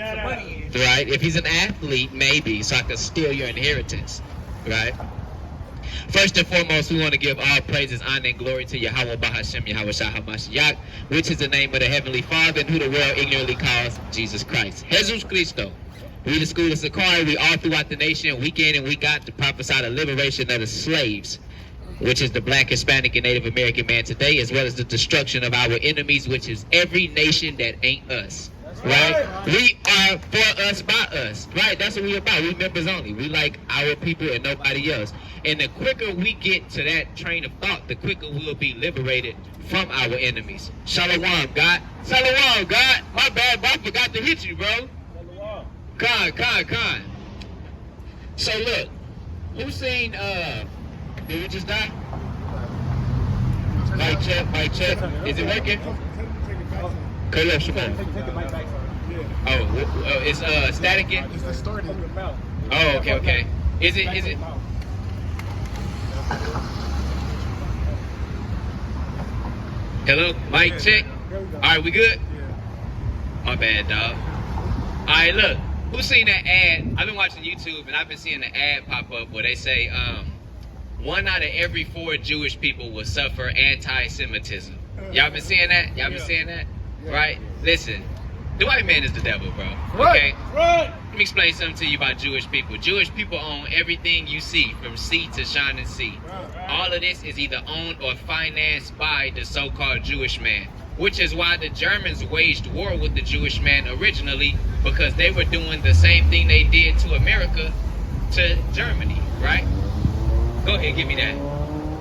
Right? If he's an athlete, maybe, so I can steal your inheritance. Right? First and foremost, we want to give all praises, honor, and glory to Yahweh Bahashem, Yahweh Shah HaMashiach, which is the name of the Heavenly Father, and who the world ignorantly calls Jesus Christ. Jesus Cristo. We the school of Sakari, we all throughout the nation, week in and week out, to prophesy the liberation of the slaves, which is the black, Hispanic, and Native American man today, as well as the destruction of our enemies, which is every nation that ain't us. Right? We are for us, by us. Right? That's what we're about. We members only. We like our people and nobody else. And the quicker we get to that train of thought, the quicker we'll be liberated from our enemies. Shalom, God. Shalom, God. My bad, bro. I forgot to hit you, bro. Con. So look, who seen did we just die? Mic check. Is it working? Cut up, Shimon. Oh, it's staticking? It's distorted. Oh, okay. Is it? Hello, mic check. All right, we good? My bad, dog. All right, look. Who's seen that ad? I've been watching YouTube and I've been seeing the ad pop up where they say 1 out of every 4 Jewish people will suffer anti-Semitism. Y'all been seeing that? Y'all been seeing that? Right? Listen, the white man is the devil, bro. Okay? Right. Let me explain something to you about Jewish people. Jewish people own everything you see, from sea to shining sea. All of this is either owned or financed by the so-called Jewish man, which is why the Germans waged war with the Jewish man originally, because they were doing the same thing they did to America to Germany, right? Go ahead, give me that.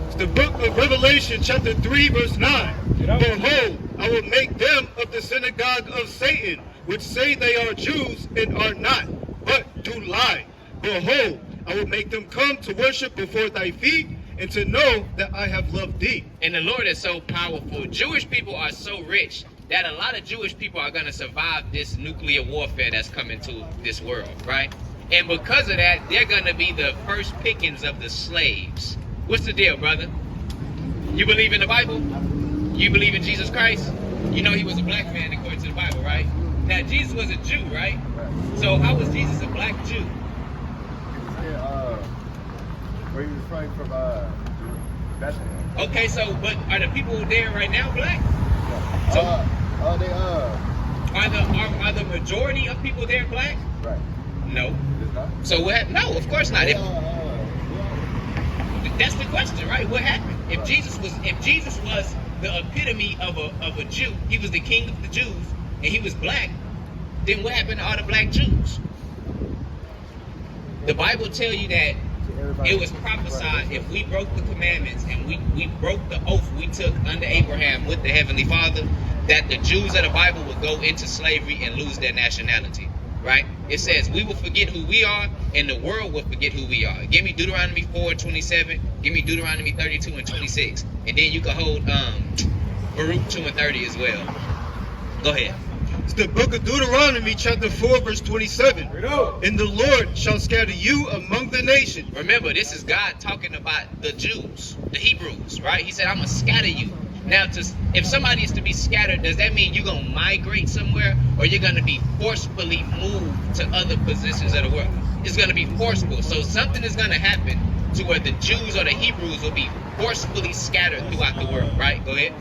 It's the book of Revelation, chapter 3, verse 9. Behold, I will make them of the synagogue of Satan, which say they are Jews and are not, but do lie. Behold, I will make them come to worship before thy feet, and to know that I have loved thee. And the Lord is so powerful. Jewish people are so rich that a lot of Jewish people are going to survive this nuclear warfare that's coming to this world, right? And because of that, they're going to be the first pickings of the slaves. What's the deal, brother? You believe in the Bible? You believe in Jesus Christ? You know he was a black man according to the Bible, right? Now, Jesus was a Jew, right? So how was Jesus a black Jew? Where he was from Bethlehem. Okay, so, but are the people there right now black? Yeah. Are the majority of people there black? Right. No. So what? No, of course not. That's the question, right? What happened? If Jesus was the epitome of a Jew, he was the king of the Jews, and he was black, then what happened to all the black Jews? The Bible tell you that it was prophesied if we broke the commandments and we broke the oath we took under Abraham with the Heavenly Father, that the Jews of the Bible would go into slavery and lose their nationality, right? It says we will forget who we are and the world will forget who we are. Give me Deuteronomy 4:27, give me Deuteronomy 32:26, and then you can hold Baruch 2:30 as well. Go ahead. It's the book of Deuteronomy, chapter 4, verse 27. And the Lord shall scatter you among the nations. Remember, this is God talking about the Jews, the Hebrews, right? He said, I'm going to scatter you. Now, if somebody is to be scattered, does that mean you're going to migrate somewhere, or you're going to be forcefully moved to other positions of the world? It's going to be forceful. So something is going to happen to where the Jews or the Hebrews will be forcefully scattered throughout the world, right? Go ahead.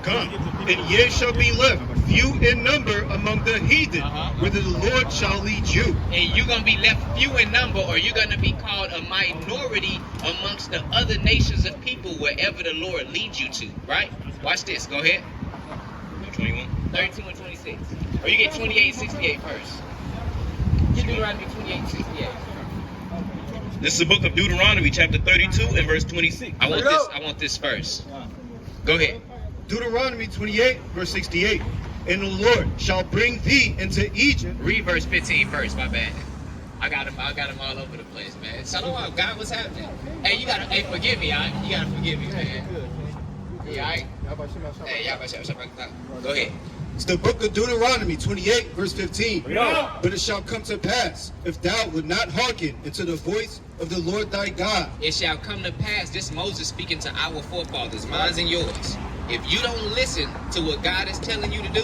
Come, and ye shall be left few in number among the heathen, whither the Lord shall lead you. And you're going to be left few in number, or you're going to be called a minority amongst the other nations of people wherever the Lord leads you to, right? Watch this. Go ahead. 21. 32 and 26. Or you get 28 and 68 first. Get Deuteronomy 28 and 68. This is the book of Deuteronomy, chapter 32 and verse 26. I want this first. Go ahead. Deuteronomy 28, verse 68. And the Lord shall bring thee into Egypt. Read verse 15 first, my bad. I got him all over the place, man. Shalom, God, what's happening? Hey, forgive me, you gotta forgive me, man. Yeah, all right. Go ahead. It's the book of Deuteronomy 28, verse 15. But it shall come to pass, if thou would not hearken unto the voice of the Lord thy God. It shall come to pass, this Moses speaking to our forefathers, mine and yours. If you don't listen to what God is telling you to do,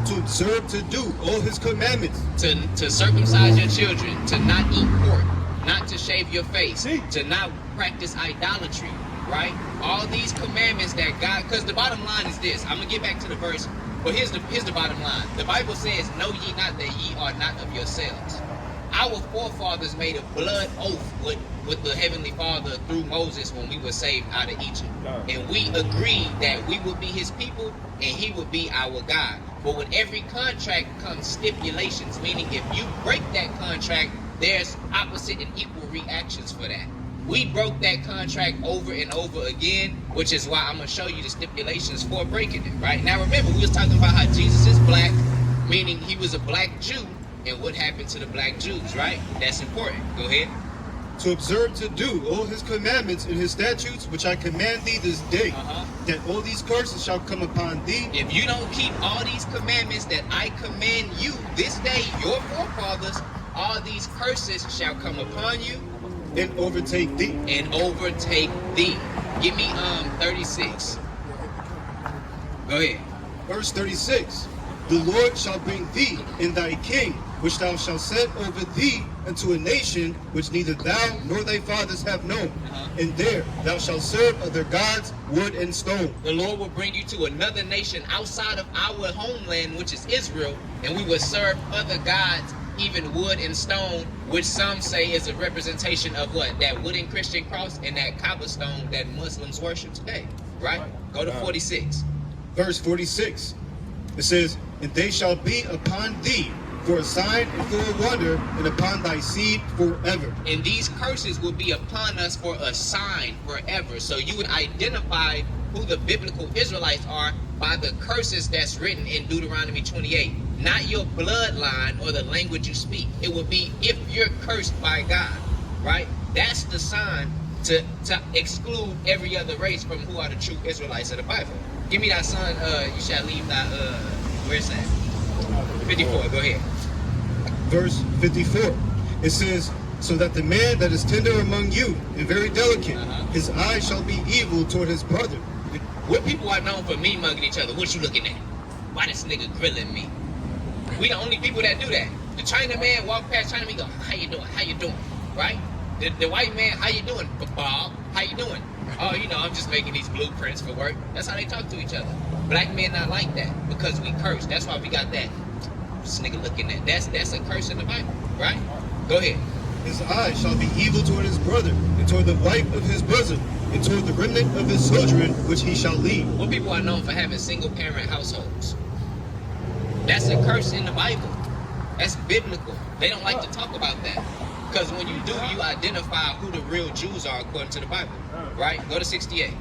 to observe to do all his commandments, to circumcise your children, to not eat pork, not to shave your face, to not practice idolatry, right? All these commandments that God, because the bottom line is this. I'm gonna get back to the verse, but here's the bottom line. The Bible says, "Know ye not that ye are not of yourselves." Our forefathers made a blood oath with the Heavenly Father through Moses when we were saved out of Egypt. And we agreed that we would be his people and he would be our God. But with every contract comes stipulations, meaning if you break that contract, there's opposite and equal reactions for that. We broke that contract over and over again, which is why I'm going to show you the stipulations for breaking it, right? Now remember, we was talking about how Jesus is black, meaning he was a black Jew, and what happened to the black Jews, right? That's important. Go ahead. to observe to do all his commandments and his statutes, which I command thee this day, that all these curses shall come upon thee. If you don't keep all these commandments that I command you this day, your forefathers, all these curses shall come upon you and overtake thee. And overtake thee. Give me 36. Go ahead. Verse 36. The Lord shall bring thee and thy king, which thou shalt set over thee, unto a nation which neither thou nor thy fathers have known. And there thou shalt serve other gods, wood and stone. The Lord will bring you to another nation outside of our homeland, which is Israel, and we will serve other gods, even wood and stone, which some say is a representation of what? That wooden Christian cross and that cobblestone that Muslims worship today. Right? Go to 46. Verse 46. It says, and they shall be upon thee for a sign and for a wonder, and upon thy seed forever. And these curses will be upon us for a sign forever. So you would identify who the biblical Israelites are by the curses that's written in Deuteronomy 28. Not your bloodline or the language you speak. It will be if you're cursed by God, right? That's the sign to exclude every other race from who are the true Israelites of the Bible. Give me that son, you shall leave that, where's that? 54, go ahead. Verse 54. It says, so that the man that is tender among you and very delicate, his eye shall be evil toward his brother. What people are known for mean mugging each other? What you looking at? Why this nigga grilling me? We the only people that do that. The China man walk past China, we go, how you doing? How you doing? Right? The white man, how you doing? Bob, how you doing? Oh, you know, I'm just making these blueprints for work. That's how they talk to each other. Black men not like that because we curse. That's why we got that. This nigga looking at that's a curse in the Bible, right? Go ahead. His eye shall be evil toward his brother, and toward the wife of his bosom, and toward the remnant of his children, which he shall leave. What people are known for having single parent households. That's a curse in the Bible. That's biblical. They don't like to talk about that. Because when you do, you identify who the real Jews are according to the Bible. Right? Go to 68.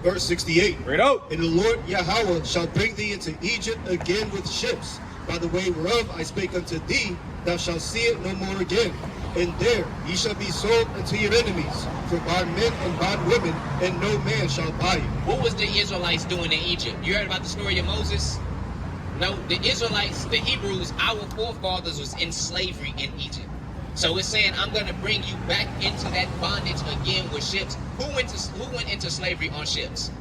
Verse 68. Read out. And the Lord Yahweh shall bring thee into Egypt again with ships. By the way whereof I spake unto thee, thou shalt see it no more again. And there ye shall be sold unto your enemies, for bondmen and bondwomen, and no man shall buy you. What was the Israelites doing in Egypt? You heard about the story of Moses? No, the Israelites, the Hebrews, our forefathers was in slavery in Egypt. So it's saying, I'm going to bring you back into that bondage again with ships. Who went into slavery on ships?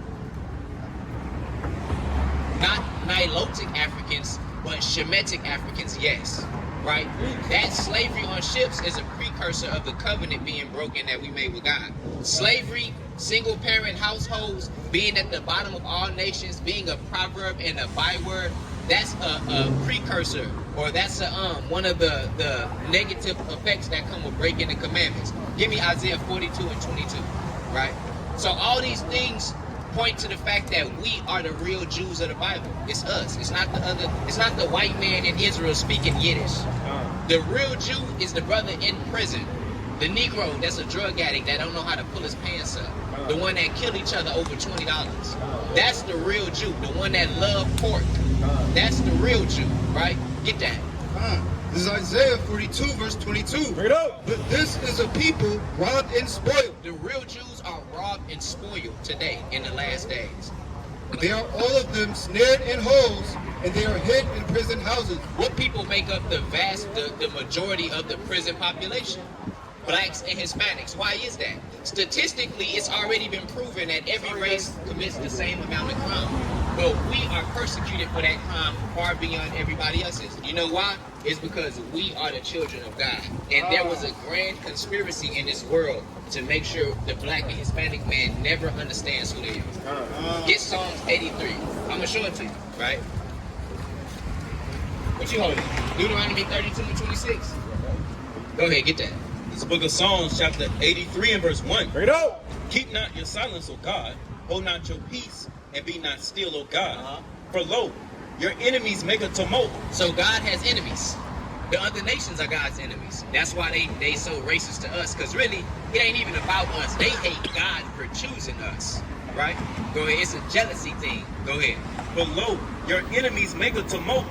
Not Nilotic Africans, but Shemitic Africans, yes. Right? That slavery on ships is a precursor of the covenant being broken that we made with God. Slavery, single parent households, being at the bottom of all nations, being a proverb and a byword, that's a precursor, or that's one of the negative effects that come with breaking the commandments. Give me Isaiah 42 and 22, right? So all these things point to the fact that we are the real Jews of the Bible. It's us. It's not the white man in Israel speaking Yiddish. The real Jew is the brother in prison. The Negro that's a drug addict that don't know how to pull his pants up. The one that kill each other over $20. That's the real Jew. The one that love pork. That's the real Jew, right? Get that. This is Isaiah 42 verse 22. Read out. But this is a people robbed and spoiled. The real Jews are robbed and spoiled today in the last days. They are all of them snared in holes, and they are hid in prison houses. What people make up the majority of the prison population? Blacks and Hispanics. Why is that? Statistically, it's already been proven that every race commits the same amount of crime. But we are persecuted for that crime far beyond everybody else's. You know why? It's because we are the children of God. And there was a grand conspiracy in this world to make sure the black and Hispanic man never understands who they are. Get Psalms 83. I'm going to show it to you, right? What you holding? Deuteronomy 32 and 26. Go ahead, get that. This book of Psalms, chapter 83 and verse 1. Bring it up. Keep not your silence, O God. Hold not your peace, and be not still, O God. For lo, your enemies make a tumult. So God has enemies. The other nations are God's enemies. That's why they so racist to us. Because really, it ain't even about us. They hate God for choosing us. Right? Go ahead. It's a jealousy thing. Go ahead. For lo, your enemies make a tumult,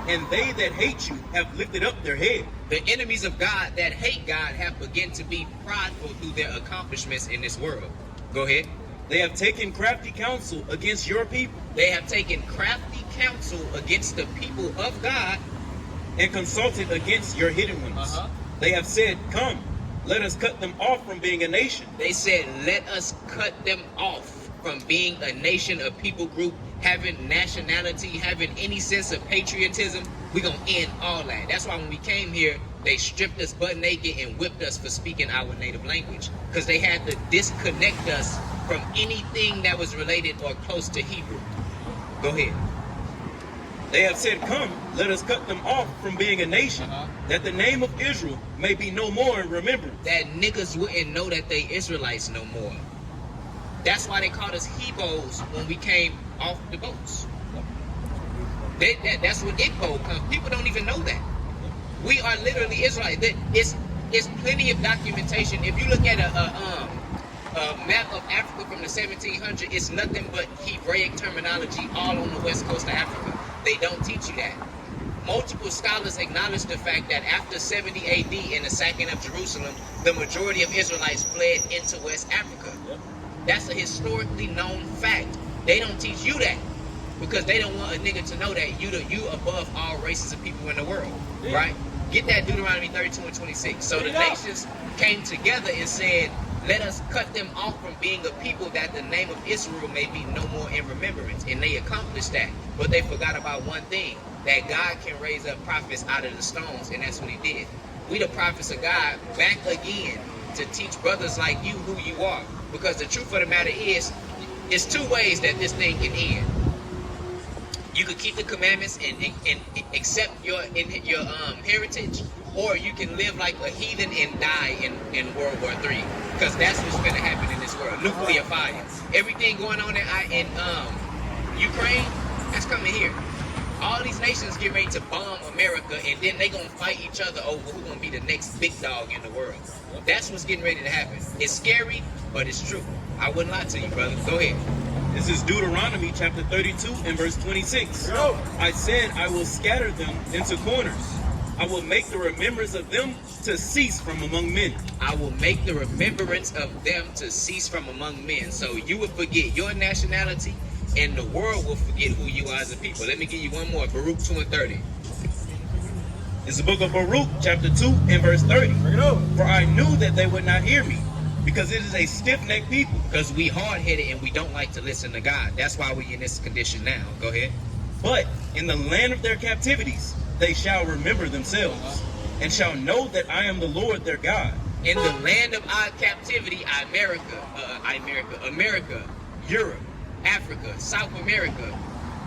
and they that hate you have lifted up their head. The enemies of God that hate God have begun to be prideful through their accomplishments in this world. Go ahead. They have taken crafty counsel against your people. They have taken crafty counsel against the people of God. And consulted against your hidden ones. They have said, come, let us cut them off from being a nation. They said, let us cut them off from being a nation, a people group, having nationality, having any sense of patriotism. We're going to end all that. That's why when we came here, they stripped us butt naked and whipped us for speaking our native language. Because they had to disconnect us from anything that was related or close to Hebrew. Go ahead. They have said, come, let us cut them off from being a nation, that the name of Israel may be no more in remembrance. That niggas wouldn't know that they Israelites no more. That's why they called us Hebrews when we came off the boats. That's what Igbo comes. People don't even know that. We are literally Israelites. It's plenty of documentation. If you look at a map of Africa from the 1700s, it's nothing but Hebraic terminology all on the west coast of Africa. They don't teach you that. Multiple scholars acknowledge the fact that after 70 AD and the sacking of Jerusalem, the majority of Israelites fled into West Africa. That's a historically known fact. They don't teach you that because they don't want a nigga to know that you above all races of people in the world, right? Get that Deuteronomy 32 and 26. So the nations came together and said, let us cut them off from being a people that the name of Israel may be no more in remembrance. And they accomplished that. But they forgot about one thing, that God can raise up prophets out of the stones, and that's what he did. We the prophets of God back again to teach brothers like you who you are. Because the truth of the matter is, it's two ways that this thing can end. You could keep the commandments and accept your heritage, or you can live like a heathen and die in World War III. Because that's what's going to happen in this world. Nuclear fire. Everything going on in Ukraine, that's coming here. All these nations get ready to bomb America, and then they going to fight each other over who's going to be the next big dog in the world. That's what's getting ready to happen. It's scary, but it's true. I wouldn't lie to you, brother. Go ahead. This is Deuteronomy chapter 32 and verse 26. I said, I will scatter them into corners. I will make the remembrance of them to cease from among men. I will make the remembrance of them to cease from among men. So you will forget your nationality, and the world will forget who you are as a people. Let me give you one more. Baruch 2 and 30. It's the book of Baruch, chapter 2 and verse 30. For I knew that they would not hear me, because it is a stiff-necked people. Because we hard-headed and we don't like to listen to God. That's why we're in this condition now. Go ahead. But in the land of their captivities, they shall remember themselves, and shall know that I am the Lord their God. In the land of our captivity, America, Europe, Africa, South America,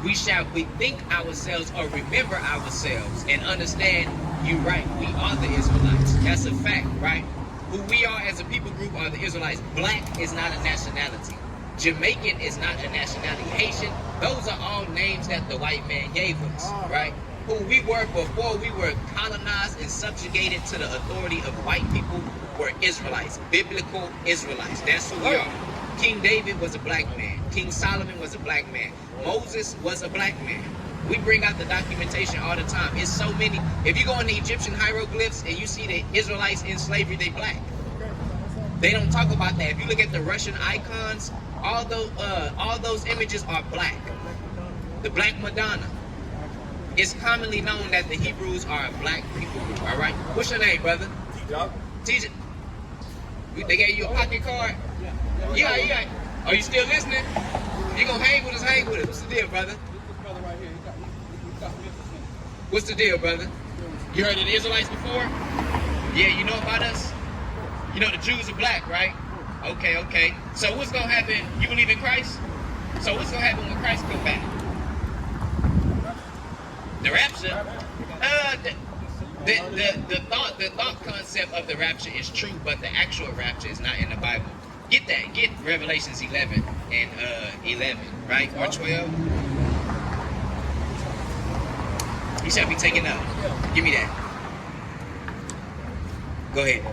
we shall bethink ourselves or remember ourselves and understand you right. We are the Israelites. That's a fact, right? Who we are as a people group are the Israelites. Black is not a nationality. Jamaican is not a nationality. Haitian, those are all names that the white man gave us, right? Who we were before we were colonized and subjugated to the authority of white people were Israelites, biblical Israelites. That's who we are. King David was a black man. King Solomon was a black man. Moses was a black man. We bring out the documentation all the time. It's so many. If you go in the Egyptian hieroglyphs and you see the Israelites in slavery, they black. They don't talk about that. If you look at the Russian icons, all those images are black. The Black Madonna. It's commonly known that the Hebrews are a black people group. All right. What's your name, brother? TJ. They gave you a pocket card. Yeah. Are you still listening? You gonna hang with us, hang with us. What's the deal, brother? This brother right here, he got Memphis in him. What's the deal, brother? You heard of the Israelites before? Yeah, you know about us? You know the Jews are black, right? Okay, okay. So what's gonna happen? You believe in Christ? So what's gonna happen when Christ comes back? The rapture? The thought concept of the rapture is true, but the actual rapture is not in the Bible. Get that. Get Revelations 11 and 11, right? Or 12. He shall be taken up. Give me that. Go ahead.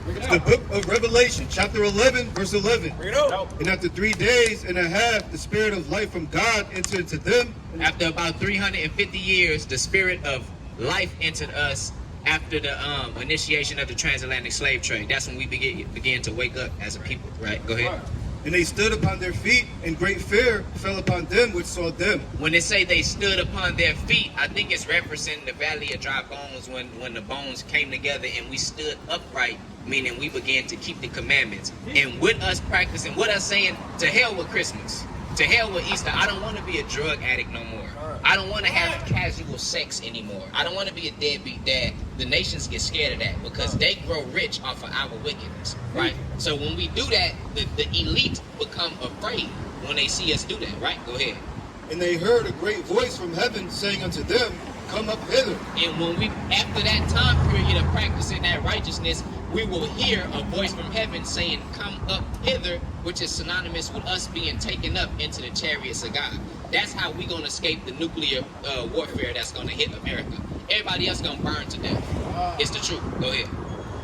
The book of Revelation, chapter 11, verse 11. Bring it up. And after 3 days and a half, the spirit of life from God entered into them. After about 350 years, the spirit of life entered us after the initiation of the transatlantic slave trade. That's when we began to wake up as a people, right? Go ahead. And they stood upon their feet, and great fear fell upon them which saw them. When they say they stood upon their feet, I think it's referencing the valley of dry bones when the bones came together and we stood upright, meaning we began to keep the commandments. And with us practicing, with us saying, to hell with Christmas, to hell with Easter, I don't want to be a drug addict no more. I don't want to have casual sex anymore. I don't want to be a deadbeat dad. The nations get scared of that because they grow rich off of our wickedness, right? So when we do that, the elite become afraid when they see us do that, right? Go ahead. And they heard a great voice from heaven saying unto them, Come up hither. And when we, after that time period of practicing that righteousness, we will hear a voice from heaven saying, Come up hither, which is synonymous with us being taken up into the chariots of God. That's how we're going to escape the nuclear warfare that's going to hit America. Everybody else going to burn to death. It's the truth. Go ahead.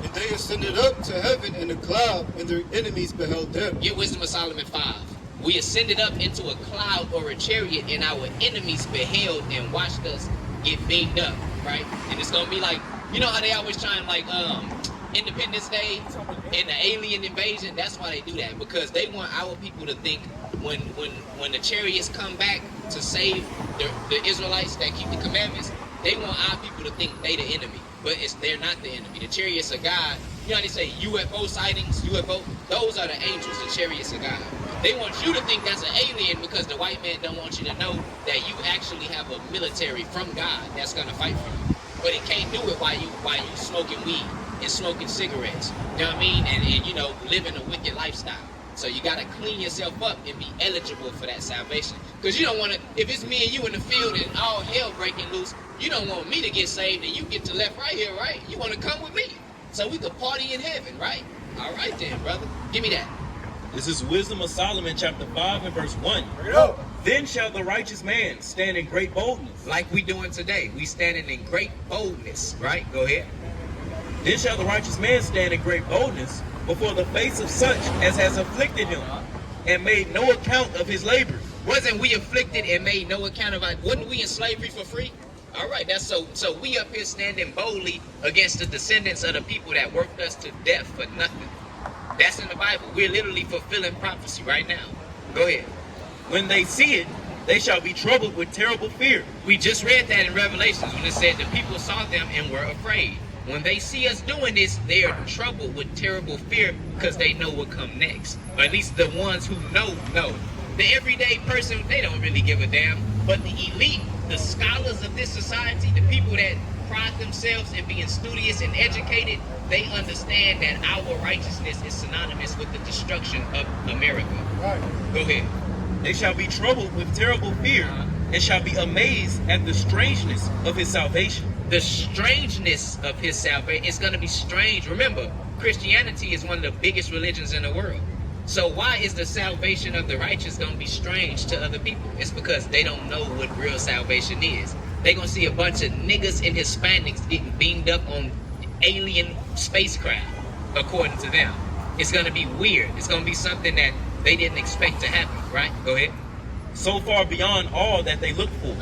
And they ascended up to heaven in a cloud, and their enemies beheld them. Get Wisdom of Solomon 5. We ascended up into a cloud or a chariot, and our enemies beheld and watched us get beamed up, right? And it's going to be like, you know how they always try and like Independence Day and the alien invasion? That's why they do that, because they want our people to think when the chariots come back to save the Israelites that keep the commandments, they want our people to think they the enemy, but they're not the enemy. The chariots of God, you know how they say UFO sightings, UFO, those are the angels, the chariots of God. They want you to think that's an alien because the white man don't want you to know that you actually have a military from God that's gonna fight for you. But it can't do it while you smoking weed and smoking cigarettes. You know what I mean? And you know, living a wicked lifestyle. So you gotta clean yourself up and be eligible for that salvation. Because you don't wanna, if it's me and you in the field and all hell breaking loose, you don't want me to get saved and you get to left right here, right? You wanna come with me so we could party in heaven, right? All right then, brother. Give me that. This is Wisdom of Solomon, chapter 5 and verse 1. Bring it up. Then shall the righteous man stand in great boldness. Like we doing today. We standing in great boldness, right? Go ahead. Then shall the righteous man stand in great boldness before the face of such as has afflicted him, and made no account of his labors. Wasn't we afflicted and made no account of it? Wasn't we in slavery for free? All right, that's so we up here standing boldly against the descendants of the people that worked us to death for nothing. That's in the Bible. We're literally fulfilling prophecy right now. Go ahead. When they see it, they shall be troubled with terrible fear. We just read that in Revelations when it said the people saw them and were afraid. When they see us doing this, they are troubled with terrible fear because they know what come next. Or at least the ones who know. The everyday person, they don't really give a damn. But the elite, the scholars of this society, the people that pride themselves in being studious and educated, they understand that our righteousness is synonymous with the destruction of America. Right. Go ahead. They shall be troubled with terrible fear, and shall be amazed at the strangeness of his salvation. The strangeness of his salvation is going to be strange. Remember, Christianity is one of the biggest religions in the world. So why is the salvation of the righteous going to be strange to other people? It's because they don't know what real salvation is. They're going to see a bunch of niggas and Hispanics getting beamed up on alien spacecraft, according to them. It's going to be weird. It's going to be something that they didn't expect to happen, right? Go ahead. So far beyond all that they looked for.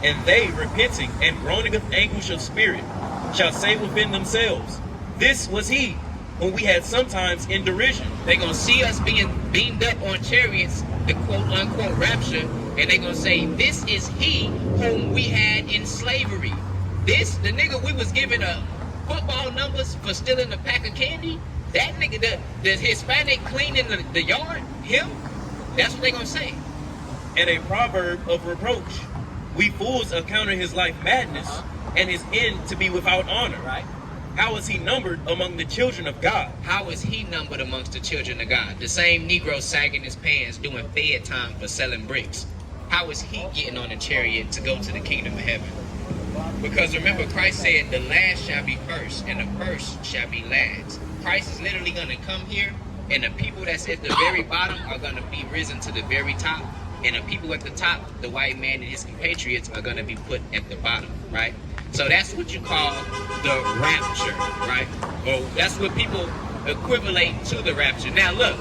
And they, repenting and groaning with anguish of spirit, shall say within themselves, This was he whom we had sometimes in derision. They're going to see us being beamed up on chariots, the quote-unquote rapture, and they're going to say, this is he whom we had in slavery. This, the nigga we was giving football numbers for stealing a pack of candy, that nigga, the Hispanic cleaning the yard, him, that's what they're going to say. and a proverb of reproach. We fools account his life madness, and his end to be without honor. Right. How is he numbered among the children of God? How is he numbered amongst the children of God? The same Negro sagging his pants doing fed time for selling bricks. How is he getting on a chariot to go to the kingdom of heaven? Because remember, Christ said the last shall be first and the first shall be last. Christ is literally going to come here, and the people that's at the very bottom are going to be risen to the very top. And the people at the top, the white man and his compatriots, are going to be put at the bottom, right? So that's what you call the rapture, right? Or that's what people equivalent to the rapture. Now look,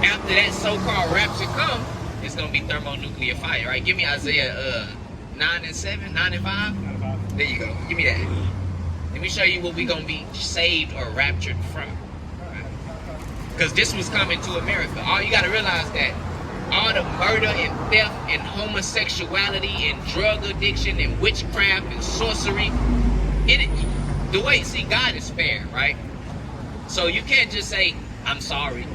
after that so-called rapture comes, it's going to be thermonuclear fire, right? Give me Isaiah 9 and 7, 9 and 5. There you go. Give me that. Let me show you what we're going to be saved or raptured from. Because this was coming to America. All you got to realize that all the murder and theft and homosexuality and drug addiction and witchcraft and sorcery, the way, see, God is fair, right? So you can't just say, I'm sorry,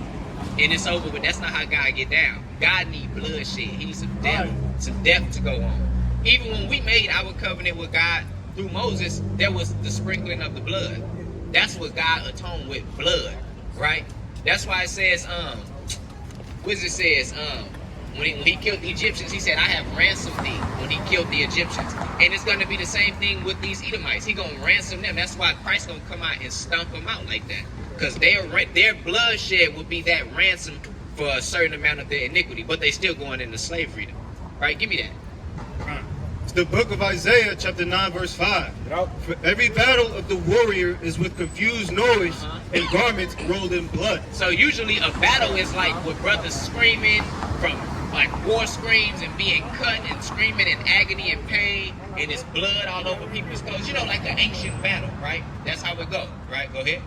and it's over, but that's not how God get down. God need bloodshed. He needs some death to go on. Even when we made our covenant with God through Moses, there was the sprinkling of the blood. That's what God atoned with, blood, right? That's why it says, Wizard says, when he killed the Egyptians, he said, I have ransomed thee when he killed the Egyptians. And it's going to be the same thing with these Edomites. He's going to ransom them. That's why Christ's going to come out and stomp them out like that. Because their bloodshed will be that ransom for a certain amount of their iniquity. But they still going into slavery. Right? Give me that. It's the book of Isaiah, chapter 9, verse 5. For every battle of the warrior is with confused noise and garments rolled in blood. So usually a battle is like with brothers screaming from like war screams and being cut and screaming in agony and pain, and it's blood all over people's clothes. You know, like an ancient battle, right? That's how it go, right? Go ahead.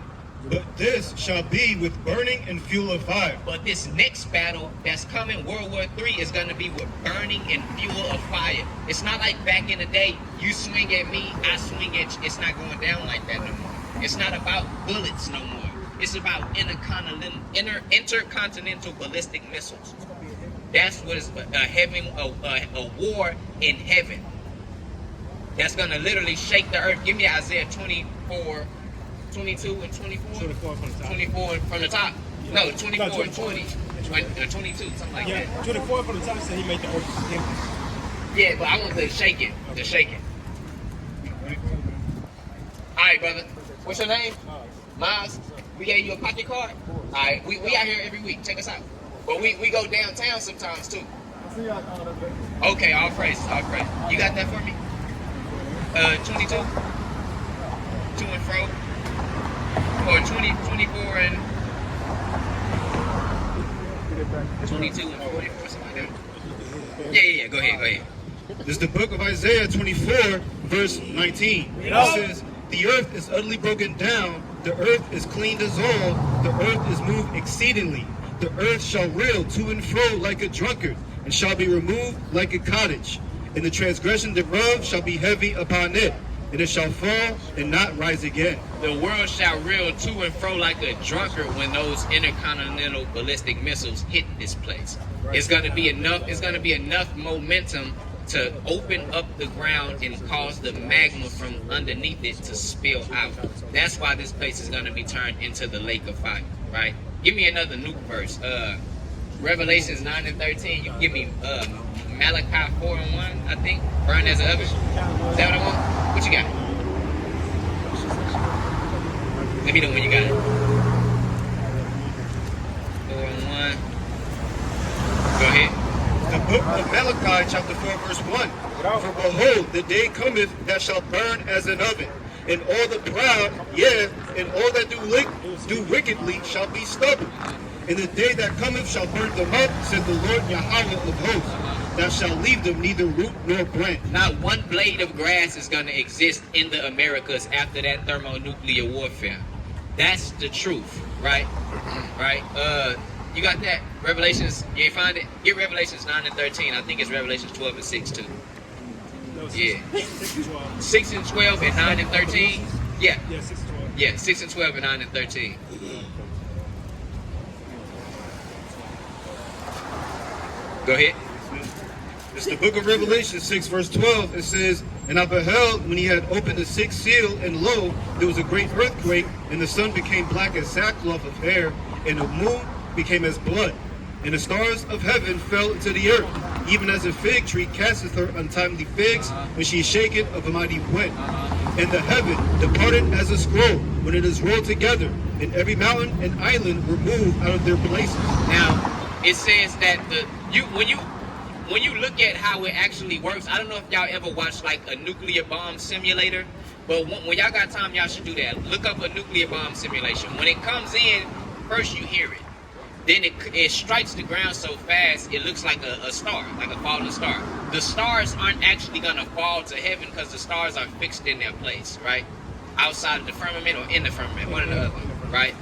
But this shall be with burning and fuel of fire. But this next battle that's coming, World War III, is going to be with burning and fuel of fire. It's not like back in the day, you swing at me, I swing at you. It's not going down like that no more. It's not about bullets no more. It's about intercontinental ballistic missiles. That's what is a war in heaven. That's going to literally shake the earth. Give me Isaiah 24, 22 and 24? 24 from the top. 24 from the top. No, 24 and 20. 22, something like that. 24 from the top said he made the earth empty. Yeah, but I want to shake it. To shake it. All right, brother. What's your name? Miles. We gave you a pocket card? All right, we out here every week. Check us out. But we go downtown sometimes, too. Okay, all praise. You got that for me? 22? To and fro? Or 20, 24 and 22 and 44, something like that. Yeah. Go ahead. This is the book of Isaiah 24, verse 19. It says, the earth is utterly broken down. The earth is clean dissolved. The earth is moved exceedingly. The earth shall reel to and fro like a drunkard, and shall be removed like a cottage. And the transgression thereof shall be heavy upon it, and it shall fall and not rise again. The world shall reel to and fro like a drunkard when those intercontinental ballistic missiles hit this place. It's going to be enough momentum to open up the ground and cause the magma from underneath it to spill out. That's why this place is going to be turned into the lake of fire, right? Give me another nuke verse. Revelations 9 and 13. You can give me Malachi 4 and 1, I think. Burn as an oven. Is that what I want? What you got? Let me know when you got it. 4 and 1. Go ahead. The book of Malachi, chapter 4, verse 1. For behold, the day cometh that shall burn as an oven, and all the proud, yea, and all that do wickedly shall be stubble. And the day that cometh shall burn them up, said the Lord Yahweh of hosts. Thou shalt leave them neither root nor branch. Not one blade of grass is going to exist in the Americas after that thermonuclear warfare. That's the truth, right? Right? You got that? Revelations, you ain't find it? Get Revelations 9 and 13. I think it's Revelations 12 and 6 too. Yeah. 6 and 12 and 9 and 13? Yeah. Yeah, 6 and 12. Yeah, 6 and 12 and 9 and 13. Go ahead. It's the book of Revelation 6 verse 12. It says, "And I beheld when he had opened the sixth seal, and lo, there was a great earthquake, and the sun became black as sackcloth of hair, and the moon became as blood. And the stars of heaven fell into the earth, even as a fig tree casteth her untimely figs when she is shaken of a mighty wind. And the heaven departed as a scroll when it is rolled together, and every mountain and island were moved out of their places." Now, it says that when you look at how it actually works, I don't know if y'all ever watched like a nuclear bomb simulator, but when y'all got time, y'all should do that. Look up a nuclear bomb simulation. When it comes in, first you hear it. Then it strikes the ground so fast, it looks like a star, like a falling star. The stars aren't actually going to fall to heaven because the stars are fixed in their place, right? Outside of the firmament or in the firmament, one or the other, right?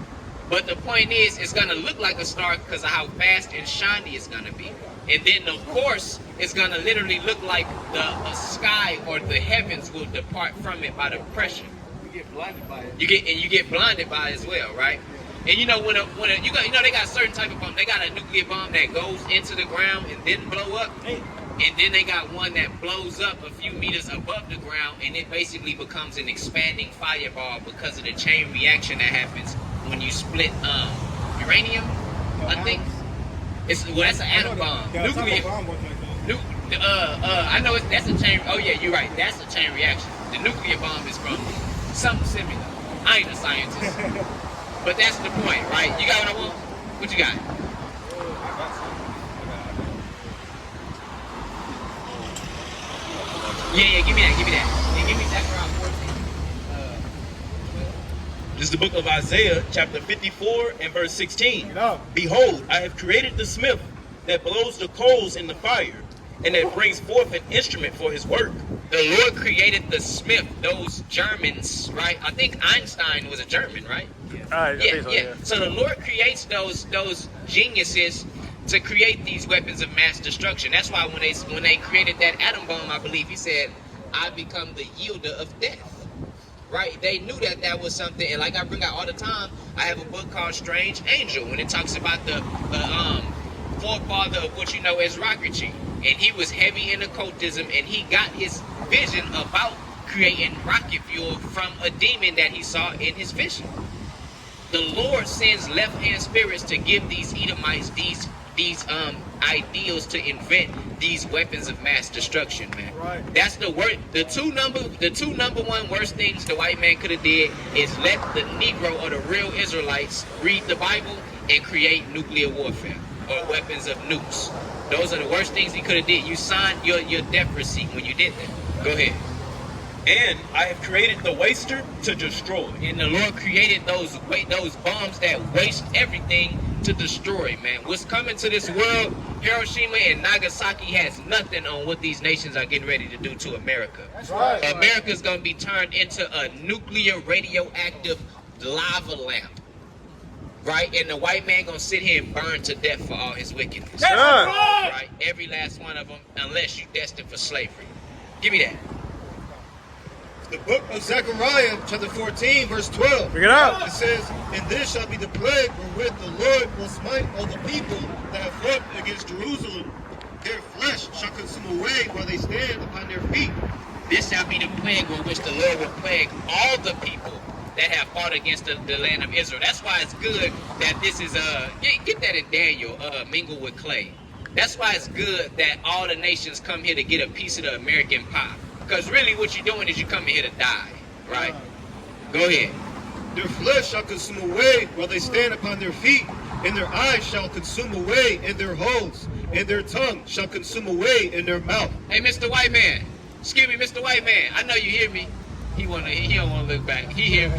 But the point is, it's going to look like a star because of how fast and shiny it's going to be. And then, of course, it's going to literally look like the sky or the heavens will depart from it by the pressure. You get blinded by it. You get blinded by it as well, right? And you know they got a certain type of bomb. They got a nuclear bomb that goes into the ground and then blow up. And then they got one that blows up a few meters above the ground, and it basically becomes an expanding fireball because of the chain reaction that happens when you split uranium. I think that's an atom bomb. Nuclear bomb works like that. I know that's a chain. Oh yeah, you're right. That's a chain reaction. The nuclear bomb is from something similar. I ain't a scientist. But that's the point, right? You got what I want? What you got? Yeah, give me that. Yeah, give me Zechariah 14. This is the book of Isaiah, chapter 54 and verse 16. No. Behold, I have created the smith that blows the coals in the fire, and that brings forth an instrument for his work. The Lord created the smith, those Germans, right? I think Einstein was a German, right? Yeah. So the Lord creates those geniuses to create these weapons of mass destruction. That's why when they created that atom bomb, I believe he said, "I become the yielder of death." Right? They knew that was something, and like I bring out all the time, I have a book called Strange Angel, when it talks about the forefather of what you know as rocketry, and he was heavy in occultism, and he got his vision about creating rocket fuel from a demon that he saw in his vision. The Lord sends left-hand spirits to give these Edomites these ideals to invent these weapons of mass destruction, man. Right. That's the word. The two number one worst things the white man could have did is let the Negro or the real Israelites read the Bible and create nuclear warfare or weapons of nukes. Those are the worst things he could have did. You signed your death receipt when you did that. Go ahead. And I have created the waster to destroy. And the Lord created those bombs that waste everything to destroy, man. What's coming to this world, Hiroshima and Nagasaki has nothing on what these nations are getting ready to do to America. That's right. America's going to be turned into a nuclear radioactive lava lamp. Right? And the white man going to sit here and burn to death for all his wickedness. That's right. Right? Every last one of them, unless you're destined for slavery. Give me that. The book of Zechariah, chapter 14, verse 12. Bring it up. It says, "And this shall be the plague wherewith the Lord will smite all the people that have fought against Jerusalem. Their flesh shall consume away while they stand upon their feet." This shall be the plague with which the Lord will plague all the people that have fought against the land of Israel. That's why it's good that this is get that in Daniel, mingle with clay. That's why it's good that all the nations come here to get a piece of the American pie. Because really what you're doing is you're coming here to die, right? Go ahead. "Their flesh shall consume away while they stand upon their feet, and their eyes shall consume away in their holes, and their tongue shall consume away in their mouth." Hey, Mr. White Man. Excuse me, Mr. White Man. I know you hear me. He don't want to look back. He hear me.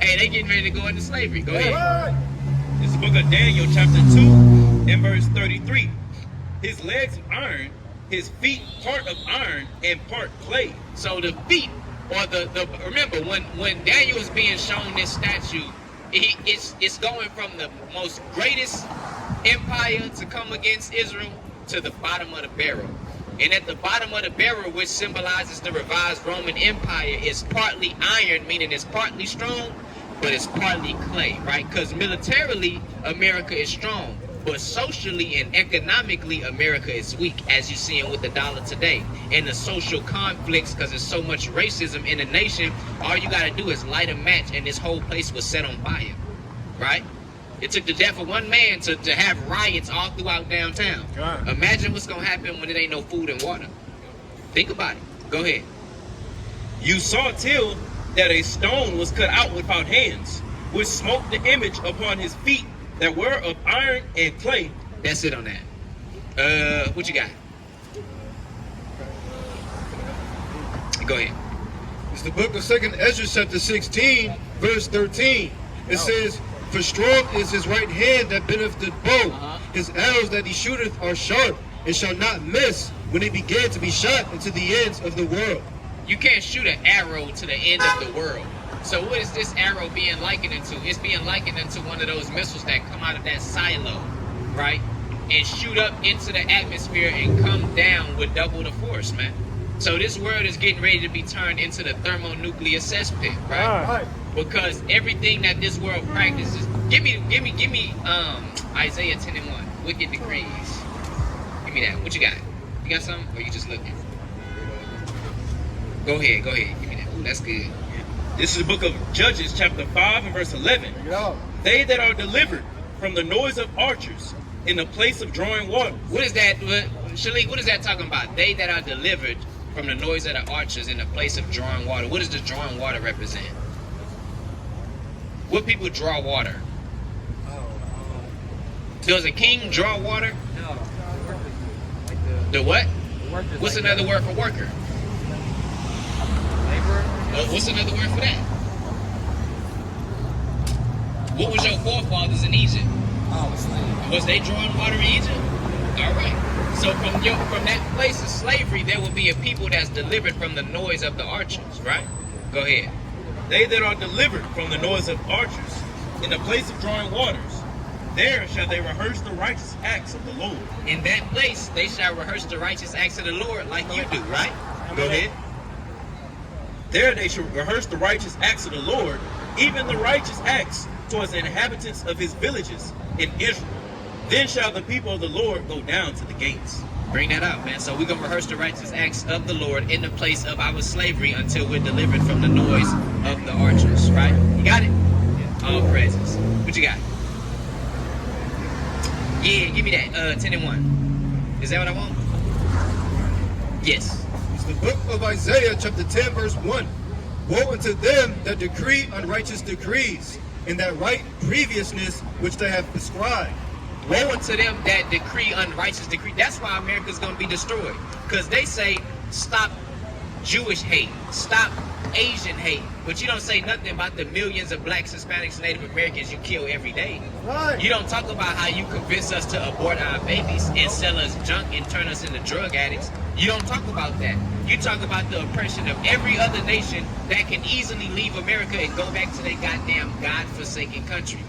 Hey, they getting ready to go into slavery. Go ahead. This is the book of Daniel, chapter 2 and verse 33. His legs of iron, his feet part of iron and part clay. So the feet, or the remember when Daniel is being shown this statue, it's going from the most greatest empire to come against Israel to the bottom of the barrel. And at the bottom of the barrel, which symbolizes the revised Roman Empire, is partly iron, meaning it's partly strong, but it's partly clay, right? Because militarily, America is strong. But socially and economically, America is weak, as you're seeing with the dollar today. And the social conflicts, because there's so much racism in the nation, all you got to do is light a match and this whole place was set on fire, right? It took the death of one man to have riots all throughout downtown. God. Imagine what's going to happen when there ain't no food and water. Think about it. Go ahead. You saw till that a stone was cut out without hands, which smote the image upon his feet that were of iron and clay. That's it on that. What you got? Go ahead. It's the book of 2nd Ezra, chapter 16, verse 13. It says, "For strong is his right hand that bendeth the bow. His arrows that he shooteth are sharp, and shall not miss when they begin to be shot into the ends of the world." You can't shoot an arrow to the end of the world. So what is this arrow being likened into? It's being likened into one of those missiles that come out of that silo, right? And shoot up into the atmosphere and come down with double the force, man. So this world is getting ready to be turned into the thermonuclear cesspit, right? Because everything that this world practices. Give me Isaiah 10 and 1. Wicked decrees. Give me that. What you got? You got something? Or you just looking? Go ahead. Give me that. Ooh, that's good. This is the book of Judges, chapter 5 and verse 11. They that are delivered from the noise of archers in the place of drawing water. What is that? Shalik, what is that talking about? They that are delivered from the noise of the archers in the place of drawing water. What does the drawing water represent? What people draw water? Does a king draw water? No. The what? Workers. What's another word for worker? Laborer. What's another word for that? What was your forefathers in Egypt? Oh, slave. Was they drawing water in Egypt? All right. So from that place of slavery, there will be a people that's delivered from the noise of the archers, right? Go ahead. They that are delivered from the noise of archers in the place of drawing waters, there shall they rehearse the righteous acts of the Lord. In that place, they shall rehearse the righteous acts of the Lord like you do, right? Go ahead. There they shall rehearse the righteous acts of the Lord, even the righteous acts towards the inhabitants of his villages in Israel. Then shall the people of the Lord go down to the gates. Bring that out, man. So we're going to rehearse the righteous acts of the Lord in the place of our slavery until we're delivered from the noise of the archers, right? You got it? All praises. What you got? Yeah, give me that. 10 and 1. Is that what I want? Yes. It's the book of Isaiah, chapter 10, verse 1. "Woe unto them that decree unrighteous decrees, and that write grievousness which they have prescribed." Woe unto them that decree unrighteous decree. That's why America's going to be destroyed. Because they say, stop Jewish hate, stop Asian hate. But you don't say nothing about the millions of blacks, Hispanics, Native Americans you kill every day. Right. You don't talk about how you convince us to abort our babies and sell us junk and turn us into drug addicts. You don't talk about that. You talk about the oppression of every other nation that can easily leave America and go back to their goddamn God-forsaken country.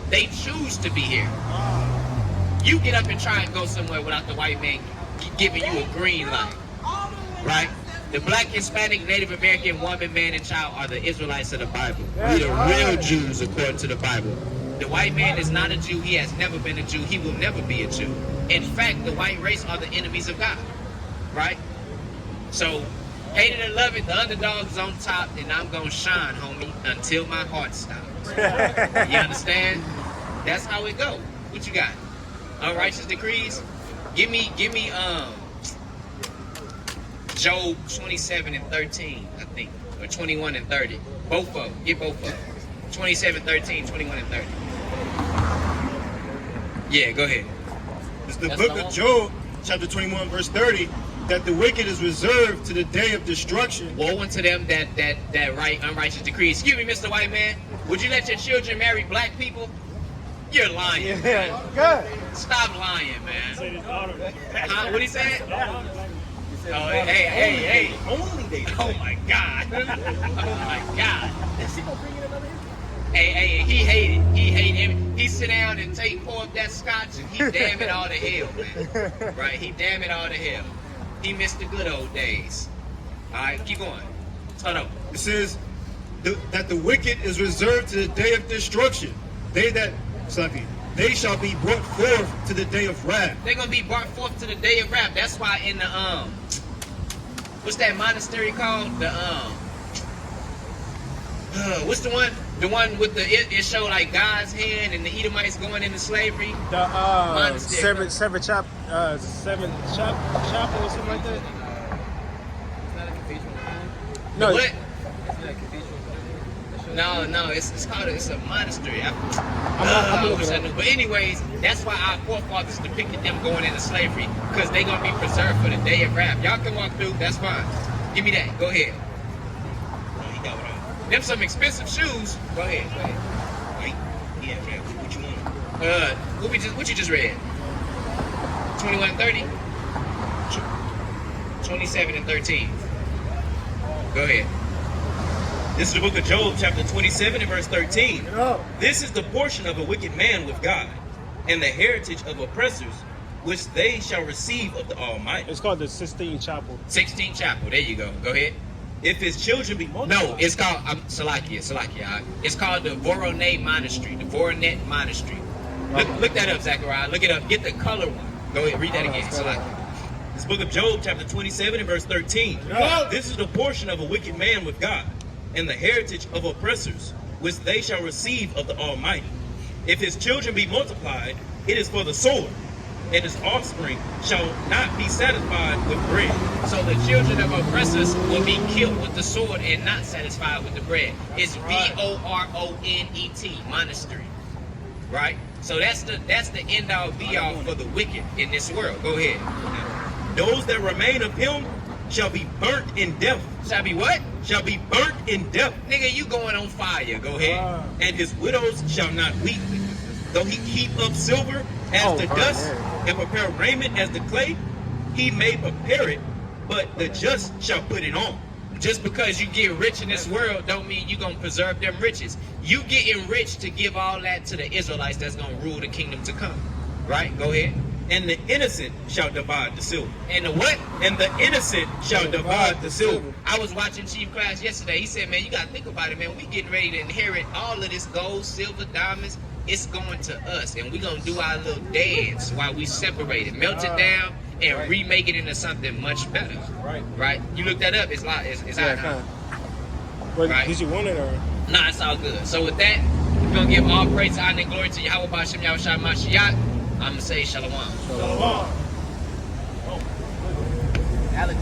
They choose to be here. You get up and try and go somewhere without the white man giving you a green light, right? The black, Hispanic, Native American woman, man, and child are the Israelites of the Bible. We the real Jews according to the Bible. The white man is not a Jew. He has never been a Jew. He will never be a Jew. In fact, the white race are the enemies of God, right? So, hate it or love it, the underdog's on top, and I'm gonna shine, homie, until my heart stops. You understand? That's how it go. What you got? Unrighteous decrees? Give me Job 27 and 13, I think, or 21 and 30. Both of them. Get both of them. 27, 13, 21 and 30. Yeah, go ahead. It's the book of Job, chapter 21, verse 30, that the wicked is reserved to the day of destruction. Woe unto them that write unrighteous decrees. Excuse me, Mr. White Man. Would you let your children marry black people? You're lying. Yeah, good. Stop lying, man. Huh? What he said? Oh, hey. Only they. Oh my God. Oh my God. Hey, he hated. He hated him. He sit down and pour up that scotch and he damn it all to hell, man. Right? He damn it all to hell. He missed the good old days. All right, keep going. Hold up. It says that the wicked is reserved to the day of destruction. They they shall be brought forth to the day of wrath. They're gonna be brought forth to the day of wrath. That's why in the what's that monastery called? The what's the one? The one with the it showed like God's hand and the Edomites going into slavery. The seven chapel or something like that. No. What? No, it's called it's a monastery. I wish I knew. But anyways, that's why our forefathers depicted them going into slavery, because they're gonna be preserved for the day of wrath. Y'all can walk through, that's fine. Give me that. Go ahead. Them some expensive shoes. Go ahead. Yeah, man. What you want? What you just read? 21 and 30? 27 and 13. Go ahead. This is the book of Job, chapter 27 and verse 13. This is the portion of a wicked man with God, and the heritage of oppressors, which they shall receive of the Almighty. It's called the Sistine Chapel. 16 Chapel. There you go. Go ahead. If his children be multiplied. No, it's called Salakia. It's called the Voronet Monastery. The Voronet Monastery. Look that up, Zechariah. Look it up. Get the color one. Go ahead. Read that again. Salakia. This book of Job, chapter 27 and verse 13. This is the portion of a wicked man with God, and the heritage of oppressors, which they shall receive of the Almighty. If his children be multiplied, it is for the sword, and his offspring shall not be satisfied with bread. So the children of oppressors will be killed with the sword and not satisfied with the bread. It's Voronet, monastery. Right? So that's the end all be all for the wicked in this world. Go ahead. Those that remain of him shall be burnt in death. Shall be what? Shall be burnt in death. Nigga, you going on fire. Go ahead. And his widows shall not weep. Though he heap up silver as the dust, and prepare raiment as the clay, he may prepare it, but the just shall put it on. Just because you get rich in this world don't mean you're going to preserve them riches. You getting rich to give all that to the Israelites that's going to rule the kingdom to come. Right? Go ahead. And the innocent shall divide the silver. And the what? And the innocent shall divide the silver. I was watching Chief Class yesterday. He said, man, you got to think about it, man. We getting ready to inherit all of this gold, silver, diamonds. It's going to us. And we're going to do our little dance while we separate it. Melt it down and remake it into something much better. Right? You look that up. It's out now. But did you want it or? Nah, it's all good. So with that, we're going to give all praise, honor, and glory to Yahweh B'Shem Yahushua Mashiach. I'm going to say shalom. Shalom. Alex.